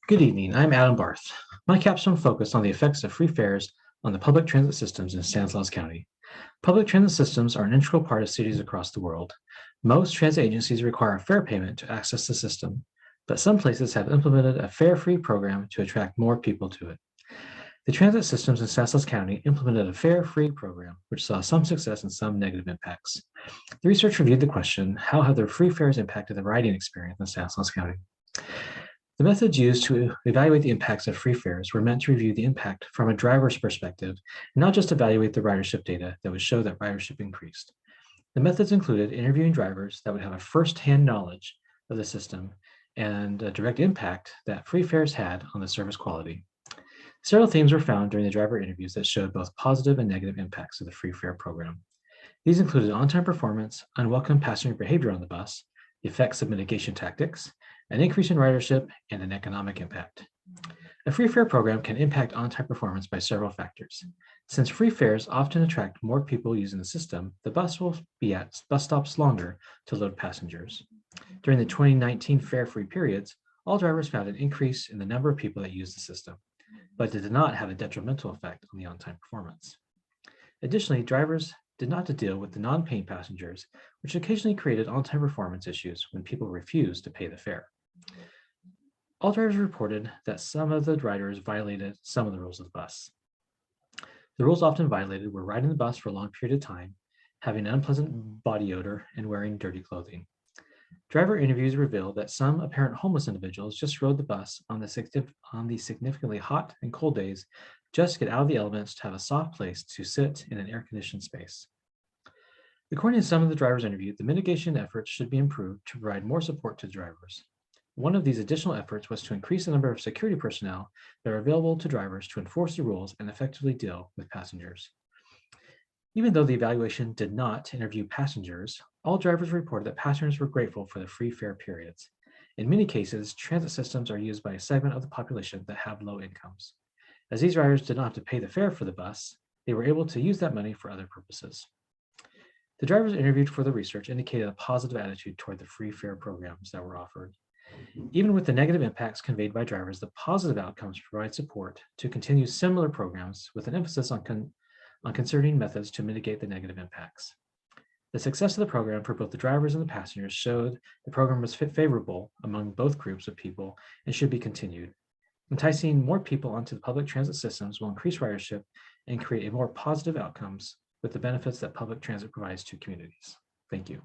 Good evening. I'm Adam Barth. My capstone focused on the effects of free fares on the public transit systems in Stanislaus County. Public transit systems are an integral part of cities across the world. Most transit agencies require a fare payment to access the system, but some places have implemented a fare-free program to attract more people to it. The transit systems in Stanislaus County implemented a fare-free program, which saw some success and some negative impacts. The research reviewed the question, how have the free fares impacted the riding experience in Stanislaus County? The methods used to evaluate the impacts of free fares were meant to review the impact from a driver's perspective, and not just evaluate the ridership data that would show that ridership increased. The methods included interviewing drivers that would have a first-hand knowledge of the system and a direct impact that free fares had on the service quality. Several themes were found during the driver interviews that showed both positive and negative impacts of the free fare program. These included on-time performance, unwelcome passenger behavior on the bus, the effects of mitigation tactics, an increase in ridership, and an economic impact. A free fare program can impact on-time performance by several factors. Since free fares often attract more people using the system, the bus will be at bus stops longer to load passengers. During the 2019 fare-free periods, all drivers found an increase in the number of people that used the system, but it did not have a detrimental effect on the on-time performance. Additionally, drivers did not have to deal with the non-paying passengers, which occasionally created on-time performance issues when people refused to pay the fare. All drivers reported that some of the riders violated some of the rules of the bus. The rules often violated were riding the bus for a long period of time, having an unpleasant body odor, and wearing dirty clothing. Driver interviews revealed that some apparent homeless individuals just rode the bus on the significantly hot and cold days just to get out of the elements to have a soft place to sit in an air-conditioned space. According to some of the drivers interviewed, the mitigation efforts should be improved to provide more support to drivers. One of these additional efforts was to increase the number of security personnel that are available to drivers to enforce the rules and effectively deal with passengers. Even though the evaluation did not interview passengers, all drivers reported that passengers were grateful for the free fare periods. In many cases, transit systems are used by a segment of the population that have low incomes. As these riders did not have to pay the fare for the bus, they were able to use that money for other purposes. The drivers interviewed for the research indicated a positive attitude toward the free fare programs that were offered. Even with the negative impacts conveyed by drivers, the positive outcomes provide support to continue similar programs with an emphasis on concerting methods to mitigate the negative impacts. The success of the program for both the drivers and the passengers showed the program was favorable among both groups of people and should be continued. Enticing more people onto the public transit systems will increase ridership and create a more positive outcomes with the benefits that public transit provides to communities. Thank you.